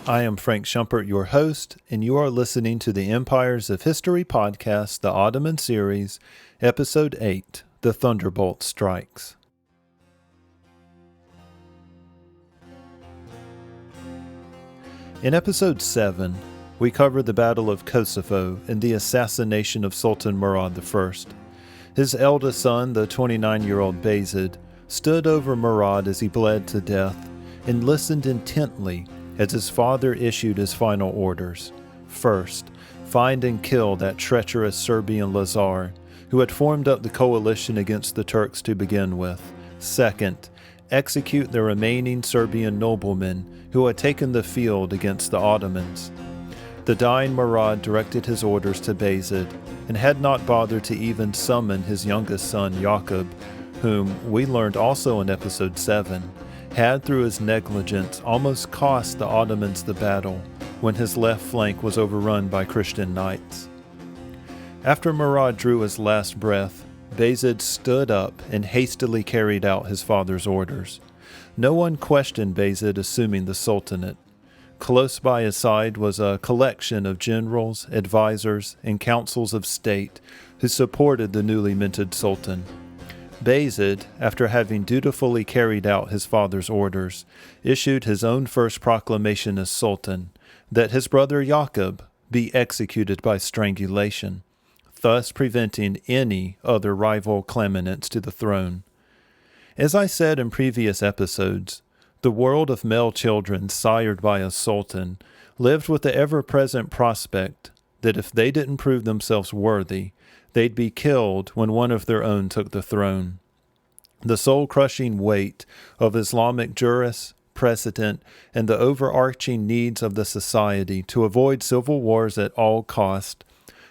I am Frank Schumpert, your host, and you are listening to the Empires of History podcast, the Ottoman series, Episode 8, The Thunderbolt Strikes. In Episode 7, we covered the Battle of Kosovo and the assassination of Sultan Murad I. His eldest son, the 29-year-old Bayezid, stood over Murad as he bled to death and listened intently as his father issued his final orders. First, find and kill that treacherous Serbian Lazar, who had formed up the coalition against the Turks to begin with. Second, execute the remaining Serbian noblemen who had taken the field against the Ottomans. The dying Murad directed his orders to Bayezid and had not bothered to even summon his youngest son Yaqub, whom we learned also in Episode 7, had through his negligence almost cost the Ottomans the battle when his left flank was overrun by Christian knights. After Murad drew his last breath, Bayezid stood up and hastily carried out his father's orders. No one questioned Bayezid assuming the Sultanate. Close by his side was a collection of generals, advisors, and councils of state who supported the newly minted Sultan. Bayezid, after having dutifully carried out his father's orders, issued his own first proclamation as Sultan, that his brother Yaqub be executed by strangulation, thus preventing any other rival claimants to the throne. As I said in previous episodes, the world of male children sired by a sultan lived with the ever-present prospect that if they didn't prove themselves worthy, they'd be killed when one of their own took the throne. The soul-crushing weight of Islamic juris, precedent, and the overarching needs of the society to avoid civil wars at all cost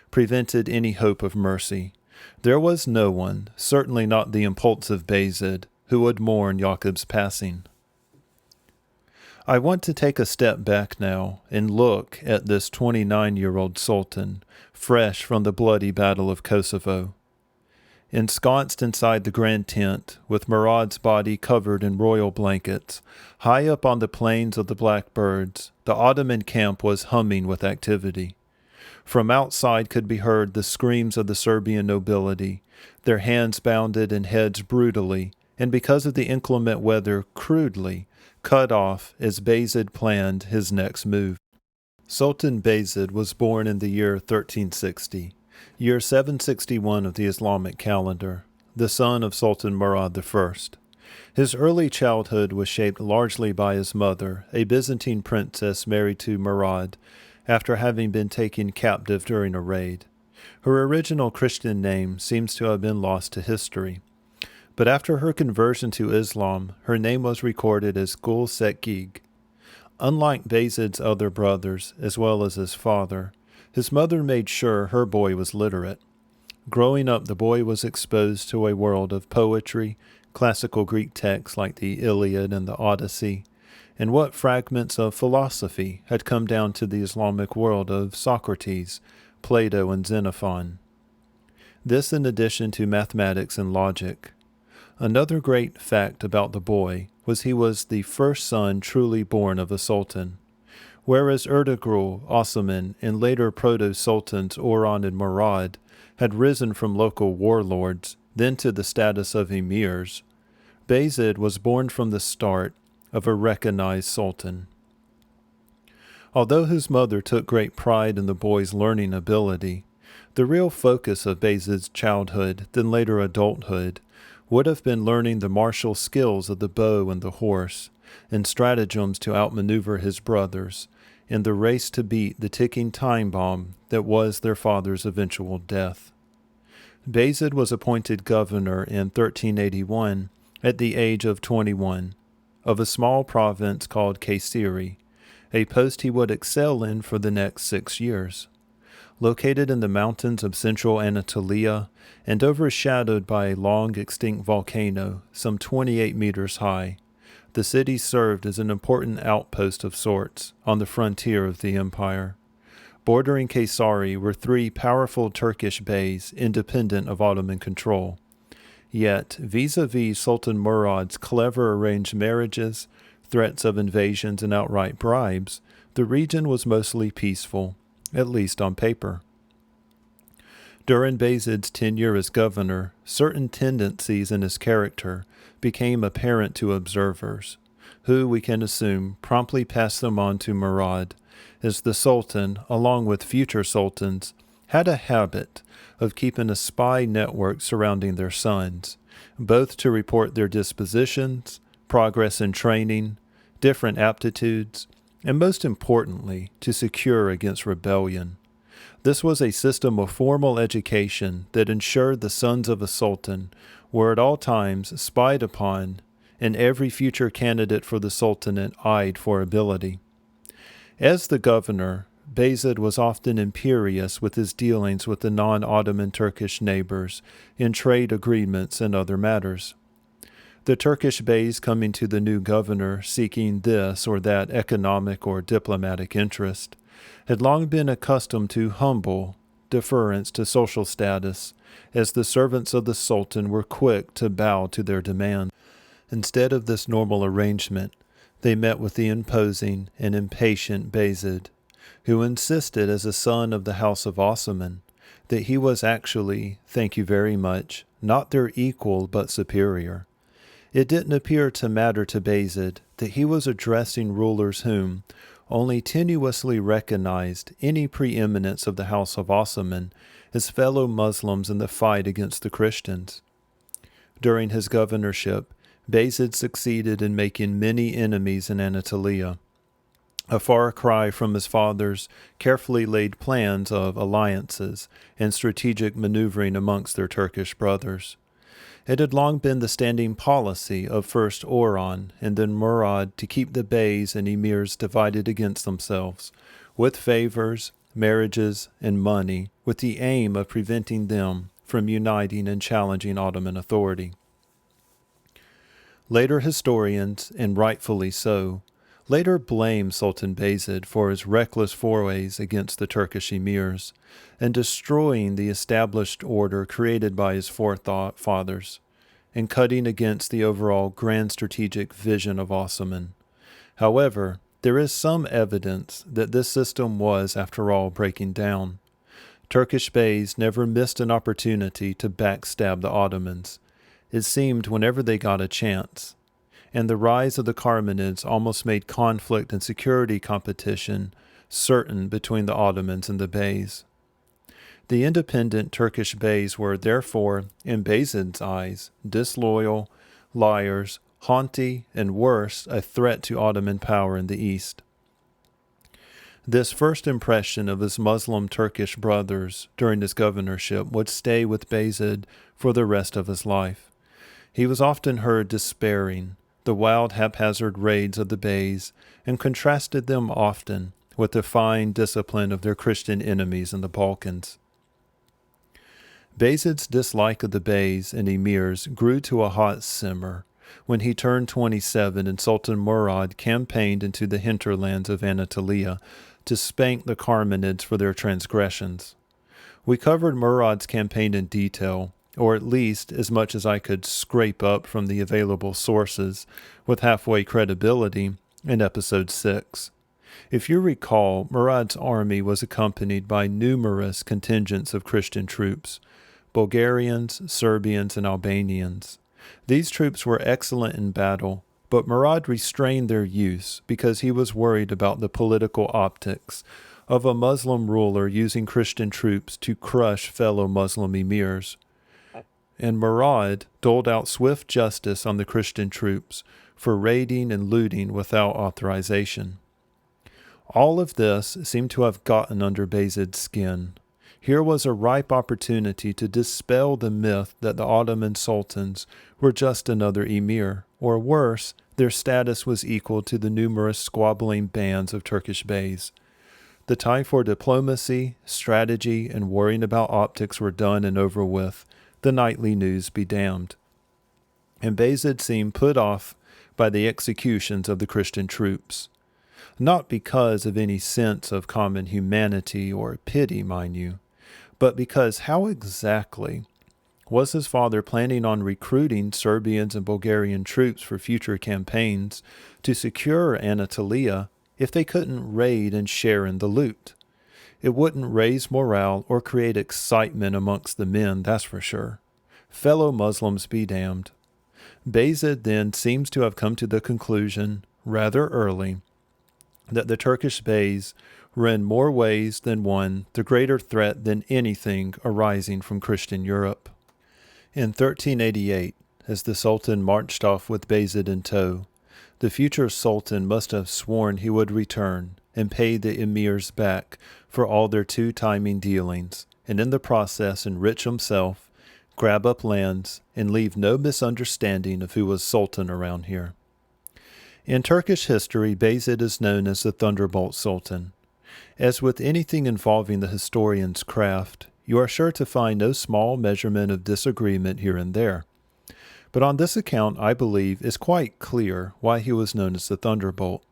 prevented any hope of mercy. There was no one, certainly not the impulsive Bayezid, who would mourn Yaqub's passing. I want to take a step back now and look at this 29-year-old Sultan, fresh from the bloody Battle of Kosovo. Ensconced inside the grand tent, with Murad's body covered in royal blankets, high up on the plains of the Blackbirds, the Ottoman camp was humming with activity. From outside could be heard the screams of the Serbian nobility, their hands bounded and heads brutally, and because of the inclement weather, crudely, cut off as Bayezid planned his next move. Sultan Bayezid was born in the year 1360, year 761 of the Islamic calendar, the son of Sultan Murad I. His early childhood was shaped largely by his mother, a Byzantine princess married to Murad, after having been taken captive during a raid. Her original Christian name seems to have been lost to history. But after her conversion to Islam, her name was recorded as Gul Sekig. Unlike Bayezid's other brothers, as well as his father, his mother made sure her boy was literate. Growing up, the boy was exposed to a world of poetry, classical Greek texts like the Iliad and the Odyssey, and what fragments of philosophy had come down to the Islamic world of Socrates, Plato, and Xenophon. This in addition to mathematics and logic. Another great fact about the boy was he was the first son truly born of a sultan. Whereas Ertugrul, Ottoman, and later proto-sultans Orhan and Murad had risen from local warlords, then to the status of emirs, Bayezid was born from the start of a recognized sultan. Although his mother took great pride in the boy's learning ability, the real focus of Bayezid's childhood, then later adulthood, would have been learning the martial skills of the bow and the horse, and stratagems to outmaneuver his brothers, in the race to beat the ticking time bomb that was their father's eventual death. Bayezid was appointed governor in 1381 at the age of 21 of a small province called Kayseri, a post he would excel in for the next 6 years. Located in the mountains of central Anatolia and overshadowed by a long-extinct volcano some 28 meters high, the city served as an important outpost of sorts on the frontier of the empire. Bordering Kayseri were 3 powerful Turkish beys independent of Ottoman control. Yet, vis-a-vis Sultan Murad's clever arranged marriages, threats of invasions, and outright bribes, the region was mostly peaceful, at least on paper. During Bayezid's tenure as governor, certain tendencies in his character became apparent to observers, who, we can assume, promptly passed them on to Murad, as the Sultan, along with future sultans, had a habit of keeping a spy network surrounding their sons, both to report their dispositions, progress in training, different aptitudes, and most importantly, to secure against rebellion. This was a system of formal education that ensured the sons of a sultan were at all times spied upon, and every future candidate for the sultanate eyed for ability. As the governor, Bayezid was often imperious with his dealings with the non-Ottoman Turkish neighbors in trade agreements and other matters. The Turkish beys coming to the new governor seeking this or that economic or diplomatic interest had long been accustomed to humble deference to social status, as the servants of the Sultan were quick to bow to their demand. Instead of this normal arrangement, they met with the imposing and impatient Bayezid, who insisted as a son of the House of Ottoman that he was actually, thank you very much, not their equal but superior. It didn't appear to matter to Bayezid that he was addressing rulers whom only tenuously recognized any preeminence of the House of Ottoman as fellow Muslims in the fight against the Christians. During his governorship, Bayezid succeeded in making many enemies in Anatolia, a far cry from his father's carefully laid plans of alliances and strategic maneuvering amongst their Turkish brothers. It had long been the standing policy of first Orhan and then Murad to keep the beys and emirs divided against themselves, with favors, marriages, and money, with the aim of preventing them from uniting and challenging Ottoman authority. Later historians, and rightfully so, later blamed Sultan Bayezid for his reckless forays against the Turkish emirs and destroying the established order created by his forefathers, and cutting against the overall grand strategic vision of Ottoman. However, there is some evidence that this system was, after all, breaking down. Turkish beys never missed an opportunity to backstab the Ottomans. It seemed whenever they got a chance, and the rise of the Karmanids almost made conflict and security competition certain between the Ottomans and the beys. The independent Turkish beys were therefore, in Bayezid's eyes, disloyal, liars, haughty, and worse, a threat to Ottoman power in the east. This first impression of his Muslim Turkish brothers during his governorship would stay with Bayezid for the rest of his life. He was often heard despairing the wild haphazard raids of the beys and contrasted them often with the fine discipline of their Christian enemies in the Balkans. Bayezid's dislike of the beys and emirs grew to a hot simmer when he turned 27 and Sultan Murad campaigned into the hinterlands of Anatolia to spank the Karmanids for their transgressions. We covered Murad's campaign in detail, or at least as much as I could scrape up from the available sources with halfway credibility, in episode 6. If you recall, Murad's army was accompanied by numerous contingents of Christian troops, Bulgarians, Serbians, and Albanians. These troops were excellent in battle, but Murad restrained their use because he was worried about the political optics of a Muslim ruler using Christian troops to crush fellow Muslim emirs. And Murad doled out swift justice on the Christian troops for raiding and looting without authorization. All of this seemed to have gotten under Bayezid's skin. Here was a ripe opportunity to dispel the myth that the Ottoman sultans were just another emir, or worse, their status was equal to the numerous squabbling bands of Turkish beys. The time for diplomacy, strategy, and worrying about optics were done and over with, the nightly news be damned. And Bayezid seemed put off by the executions of the Christian troops. Not because of any sense of common humanity or pity, mind you, but because how exactly was his father planning on recruiting Serbians and Bulgarian troops for future campaigns to secure Anatolia if they couldn't raid and share in the loot. It wouldn't raise morale or create excitement amongst the men, that's for sure. Fellow Muslims be damned. Bayezid then seems to have come to the conclusion, rather early, that the Turkish beys were in more ways than one the greater threat than anything arising from Christian Europe. In 1388, as the Sultan marched off with Bayezid in tow, the future Sultan must have sworn he would return and pay the emirs back for all their two-timing dealings, and in the process enrich himself, grab up lands, and leave no misunderstanding of who was Sultan around here. In Turkish history, Bayezid is known as the Thunderbolt Sultan. As with anything involving the historian's craft, you are sure to find no small measurement of disagreement here and there. But on this account, I believe, it's quite clear why he was known as the Thunderbolt.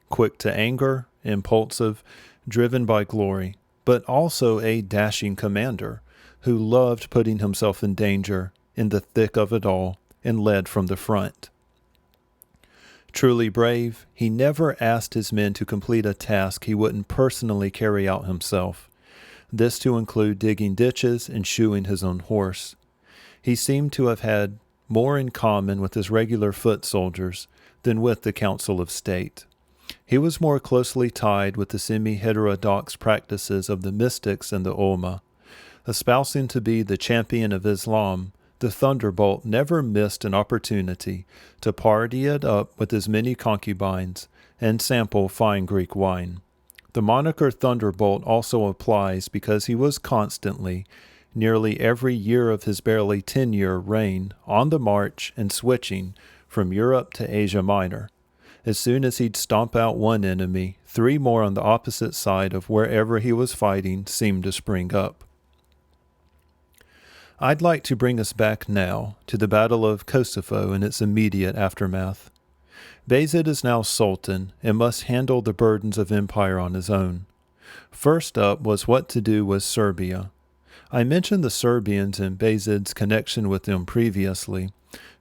Quick to anger, impulsive, driven by glory, but also a dashing commander who loved putting himself in danger in the thick of it all and led from the front. Truly brave, he never asked his men to complete a task he wouldn't personally carry out himself, this to include digging ditches and shoeing his own horse. He seemed to have had more in common with his regular foot soldiers than with the Council of State. He was more closely tied with the semi-heterodox practices of the mystics and the ulama. Espousing to be the champion of Islam, the Thunderbolt never missed an opportunity to party it up with his many concubines and sample fine Greek wine. The moniker Thunderbolt also applies because he was constantly, nearly every year of his barely 10-year reign, on the march and switching from Europe to Asia Minor. As soon as he'd stomp out one enemy, 3 more on the opposite side of wherever he was fighting seemed to spring up. I'd like to bring us back now to the Battle of Kosovo and its immediate aftermath. Bayezid is now Sultan and must handle the burdens of empire on his own. First up was what to do with Serbia. I mentioned the Serbians and Bayezid's connection with them previously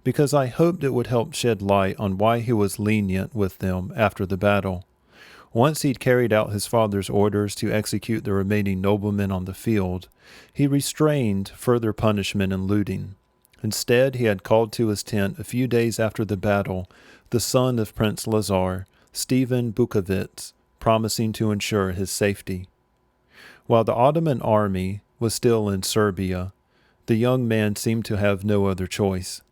because I hoped it would help shed light on why he was lenient with them after the battle. Once he'd carried out his father's orders to execute the remaining noblemen on the field, he restrained further punishment and looting. Instead, he had called to his tent a few days after the battle the son of Prince Lazar, Stephan Bukovic, promising to ensure his safety. While the Ottoman army was still in Serbia, the young man seemed to have no other choice.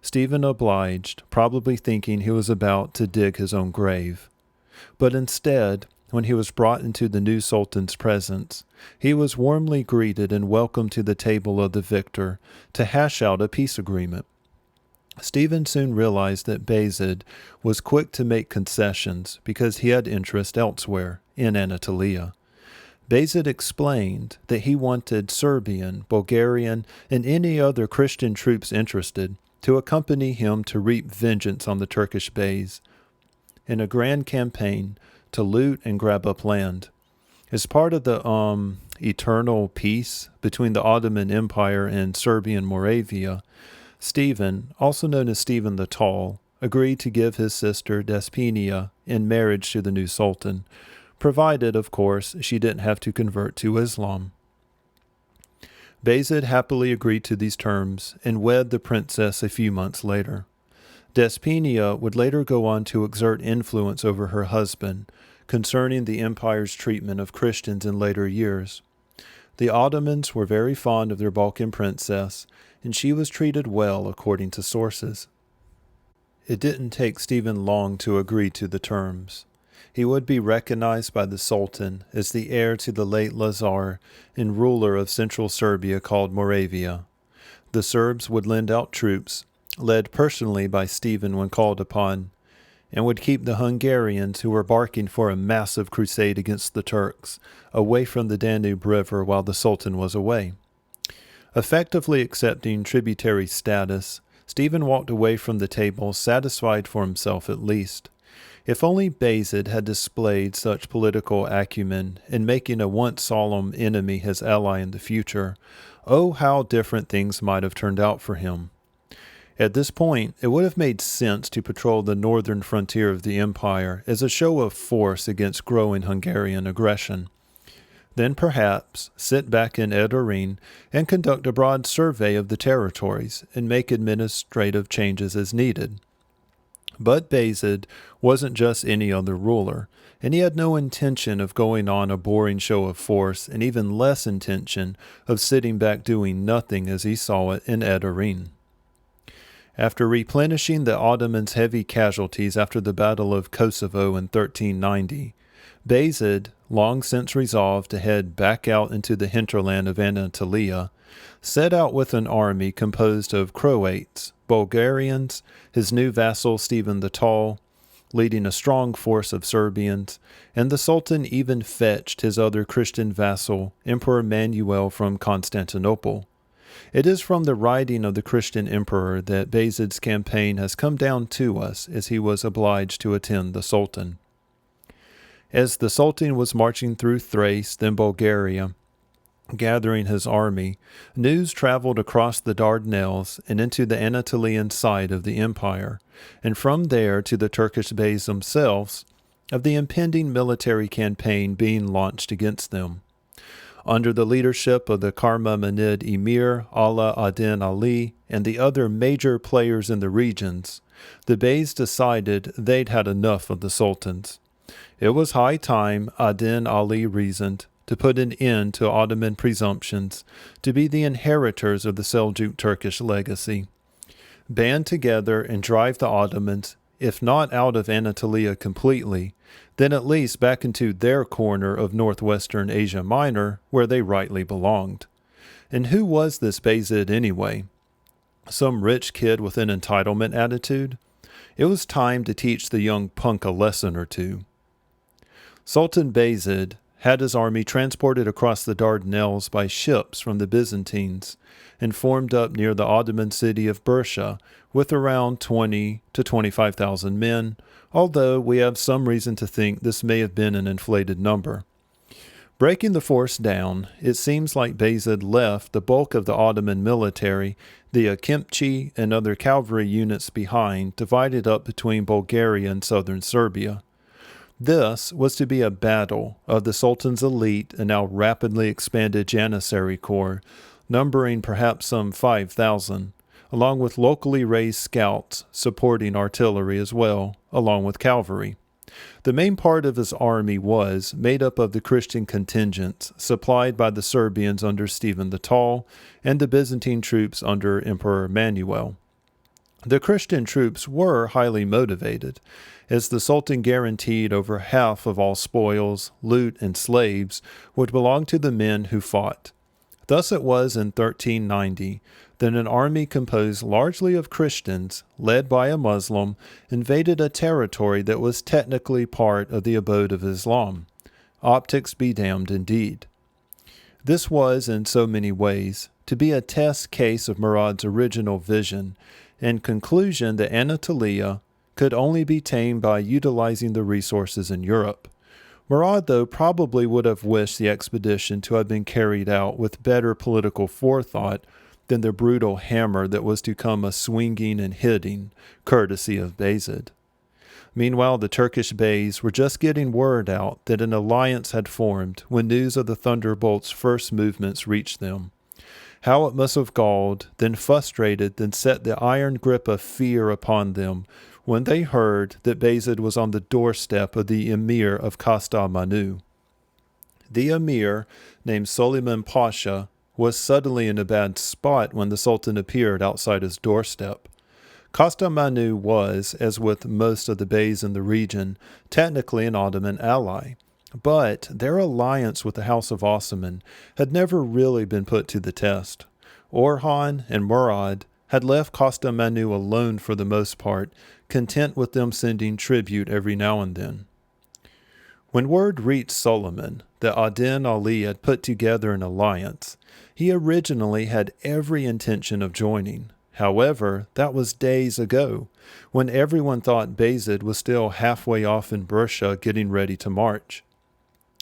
Stephan obliged, probably thinking he was about to dig his own grave. But instead, when he was brought into the new Sultan's presence, he was warmly greeted and welcomed to the table of the victor to hash out a peace agreement. Stephan soon realized that Bayezid was quick to make concessions because he had interest elsewhere, in Anatolia. Bayezid explained that he wanted Serbian, Bulgarian, and any other Christian troops interested to accompany him to reap vengeance on the Turkish beys in a grand campaign to loot and grab up land. As part of the eternal peace between the Ottoman Empire and Serbian Moravia, Stephan, also known as Stephan the Tall, agreed to give his sister Despina in marriage to the new Sultan, provided, of course, she didn't have to convert to Islam. Bayezid happily agreed to these terms and wed the princess a few months later. Despina would later go on to exert influence over her husband concerning the empire's treatment of Christians in later years. The Ottomans were very fond of their Balkan princess, and she was treated well according to sources. It didn't take Stephan long to agree to the terms. He would be recognized by the Sultan as the heir to the late Lazar and ruler of central Serbia called Moravia. The Serbs would lend out troops, led personally by Stephan when called upon, and would keep the Hungarians who were barking for a massive crusade against the Turks away from the Danube River while the Sultan was away. Effectively accepting tributary status, Stephan walked away from the table satisfied for himself at least. If only Bayezid had displayed such political acumen in making a once solemn enemy his ally in the future, oh, how different things might have turned out for him. At this point, it would have made sense to patrol the northern frontier of the empire as a show of force against growing Hungarian aggression. Then perhaps sit back in Edirne and conduct a broad survey of the territories and make administrative changes as needed. But Bayezid wasn't just any other ruler, and he had no intention of going on a boring show of force, and even less intention of sitting back doing nothing as he saw it in Edirne. After replenishing the Ottomans' heavy casualties after the Battle of Kosovo in 1390, Bayezid, long since resolved to head back out into the hinterland of Anatolia, set out with an army composed of Croats, Bulgarians, his new vassal Stephan the Tall, leading a strong force of Serbians, and the Sultan even fetched his other Christian vassal, Emperor Manuel from Constantinople. It is from the writing of the Christian emperor that Bayezid's campaign has come down to us, as he was obliged to attend the Sultan. As the Sultan was marching through Thrace, then Bulgaria, gathering his army, news traveled across the Dardanelles and into the Anatolian side of the empire, and from there to the Turkish beys themselves, of the impending military campaign being launched against them. Under the leadership of the Karmamanid Emir Ala ad-Din Ali and the other major players in the regions, the beys decided they'd had enough of the sultans. It was high time, ad-Din Ali reasoned, to put an end to Ottoman presumptions to be the inheritors of the Seljuk Turkish legacy. Band together and drive the Ottomans, if not out of Anatolia completely, then at least back into their corner of northwestern Asia Minor, where they rightly belonged. And who was this Bayezid anyway? Some rich kid with an entitlement attitude? It was time to teach the young punk a lesson or two. Sultan Bayezid had his army transported across the Dardanelles by ships from the Byzantines and formed up near the Ottoman city of Bursa with around 20 to 25,000 men, although we have some reason to think this may have been an inflated number. Breaking the force down, it seems like Bayezid left the bulk of the Ottoman military, the Akinci and other cavalry units behind, divided up between Bulgaria and southern Serbia. This was to be a battle of the Sultan's elite and now rapidly expanded Janissary Corps, numbering perhaps some 5,000, along with locally raised scouts supporting artillery as well, along with cavalry. The main part of his army was made up of the Christian contingents supplied by the Serbians under Stephan the Tall and the Byzantine troops under Emperor Manuel. The Christian troops were highly motivated, as the Sultan guaranteed over half of all spoils, loot, and slaves would belong to the men who fought. Thus it was in 1390 that an army composed largely of Christians, led by a Muslim, invaded a territory that was technically part of the abode of Islam. Optics be damned indeed. This was, in so many ways, to be a test case of Murad's original vision and conclusion that Anatolia could only be tamed by utilizing the resources in Europe. Murad, though, probably would have wished the expedition to have been carried out with better political forethought than the brutal hammer that was to come a swinging and hitting, courtesy of Bayezid. Meanwhile, the Turkish beys were just getting word out that an alliance had formed when news of the Thunderbolt's first movements reached them. How it must have galled, then frustrated, then set the iron grip of fear upon them when they heard that Bayezid was on the doorstep of the Emir of Kastamonu. The Emir, named Suleiman Pasha, was suddenly in a bad spot when the Sultan appeared outside his doorstep. Kastamonu was, as with most of the beys in the region, technically an Ottoman ally, but their alliance with the House of Osman had never really been put to the test. Orhan and Murad had left Kastamonu alone for the most part, content with them sending tribute every now and then. When word reached Suleiman that ad-Din Ali had put together an alliance, he originally had every intention of joining. However, that was days ago, when everyone thought Bayezid was still halfway off in Bursa getting ready to march.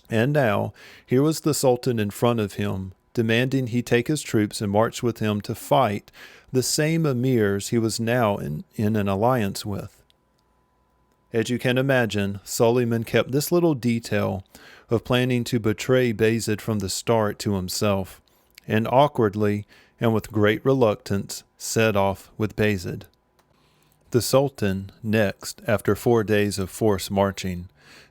And now, here was the Sultan in front of him, demanding he take his troops and march with him to fight the same emirs he was now in an alliance with. As you can imagine, Suleiman kept this little detail of planning to betray Bayezid from the start to himself, and awkwardly and with great reluctance set off with Bayezid. The Sultan, next, after 4 days of forced marching,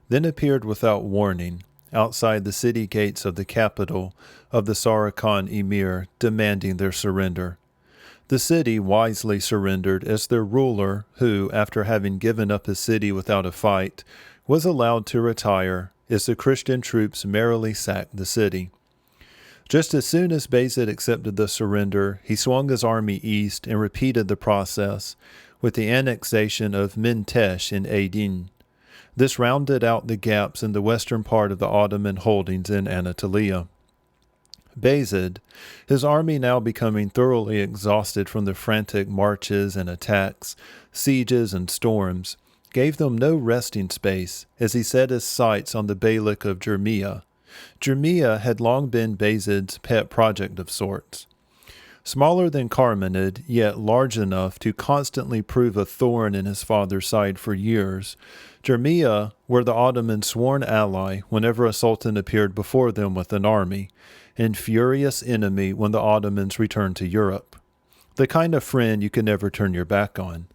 then appeared without warning outside the city gates of the capital of the Samarkand emir, demanding their surrender. The city wisely surrendered as their ruler, who, after having given up his city without a fight, was allowed to retire as the Christian troops merrily sacked the city. Just as soon as Bayezid accepted the surrender, he swung his army east and repeated the process with the annexation of Mentesh in Aydin. This rounded out the gaps in the western part of the Ottoman holdings in Anatolia. Bayezid, his army now becoming thoroughly exhausted from the frantic marches and attacks, sieges and storms, gave them no resting space as he set his sights on the Beylik of Jermia. Jermia had long been Bayezid's pet project of sorts. Smaller than Carmenid, yet large enough to constantly prove a thorn in his father's side for years, Jermia were the Ottomans' sworn ally whenever a sultan appeared before them with an army, and furious enemy when the Ottomans returned to Europe. The kind of friend you could never turn your back on.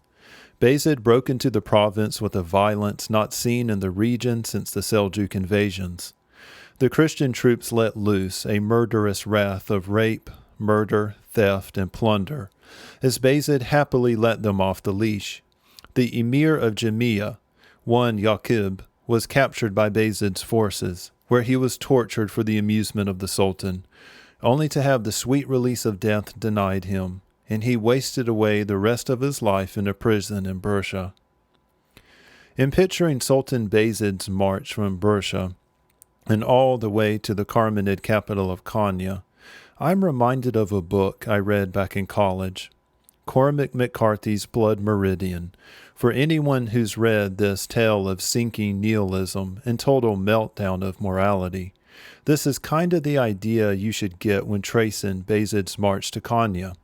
Bayezid broke into the province with a violence not seen in the region since the Seljuk invasions. The Christian troops let loose a murderous wrath of rape, murder, theft, and plunder, as Bayezid happily let them off the leash. The emir of Jermia, one Yaqub, was captured by Bayezid's forces, where he was tortured for the amusement of the Sultan, only to have the sweet release of death denied him, and he wasted away the rest of his life in a prison in Bursa. In picturing Sultan Bayezid's march from Bursa and all the way to the Carmenid capital of Konya, I'm reminded of a book I read back in college, Cormac McCarthy's Blood Meridian. For anyone who's read this tale of sinking nihilism and total meltdown of morality, this is kind of the idea you should get when tracing Bayezid's march to Konya.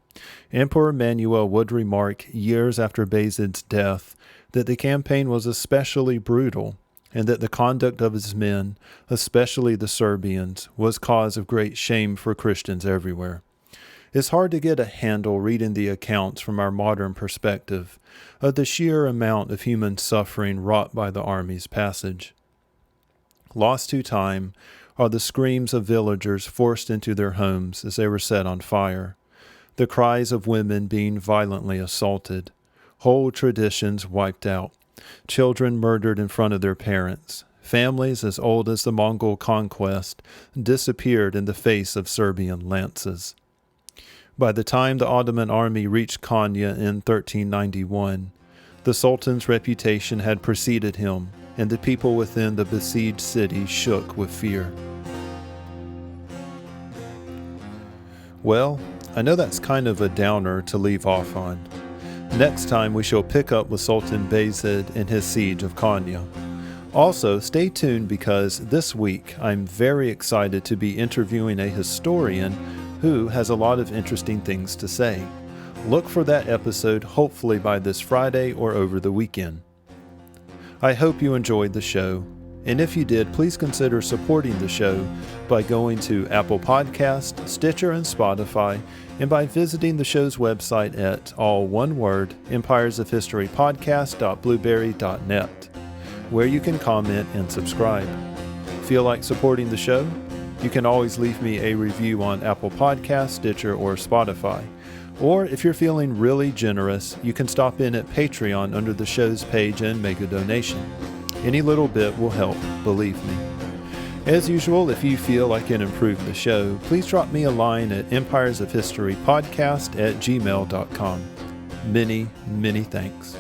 Emperor Manuel would remark years after Bayezid's death that the campaign was especially brutal, and that the conduct of his men, especially the Serbians, was cause of great shame for Christians everywhere. It's hard to get a handle reading the accounts from our modern perspective of the sheer amount of human suffering wrought by the army's passage. Lost to time are the screams of villagers forced into their homes as they were set on fire, the cries of women being violently assaulted, whole traditions wiped out, children murdered in front of their parents, families as old as the Mongol conquest disappeared in the face of Serbian lances. By the time the Ottoman army reached Konya in 1391, the Sultan's reputation had preceded him, and the people within the besieged city shook with fear. Well, I know that's kind of a downer to leave off on. Next time we shall pick up with Sultan Bayezid and his siege of Konya. Also, stay tuned because this week I'm very excited to be interviewing a historian who has a lot of interesting things to say. Look for that episode hopefully by this Friday or over the weekend. I hope you enjoyed the show, and if you did, please consider supporting the show by going to Apple Podcasts, Stitcher, and Spotify, and by visiting the show's website at, all one word, Empiresofhistorypodcast.blueberry.net, where you can comment and subscribe. Feel like supporting the show? You can always leave me a review on Apple Podcasts, Stitcher, or Spotify. Or if you're feeling really generous, you can stop in at Patreon under the show's page and make a donation. Any little bit will help, believe me. As usual, if you feel I can improve the show, please drop me a line at empiresofhistorypodcast@gmail.com. Many, many thanks.